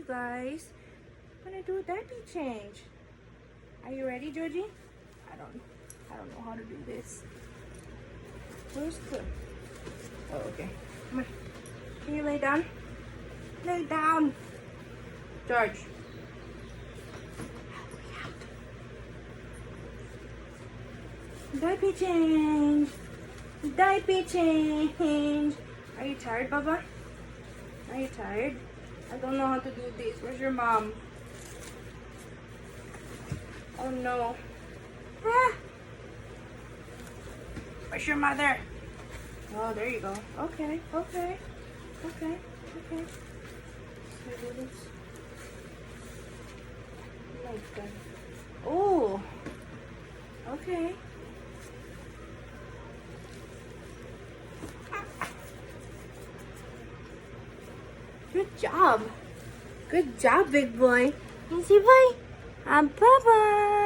guys. I'm gonna do a diaper change. Are you ready, Georgie? I don't know how to do this. Where's the... Oh, okay. Come on. Can you lay down? Lay down. George. Diaper change. Diaper change. Are you tired, Baba? Are you tired? I don't know how to do this. Where's your mom? Oh no. Ah. Where's your mother? Oh, there you go. Okay, okay, okay, okay. Can I do this? Oh my God. Oh. Okay. Good job. Good job, big boy. Easy boy. Bye-bye.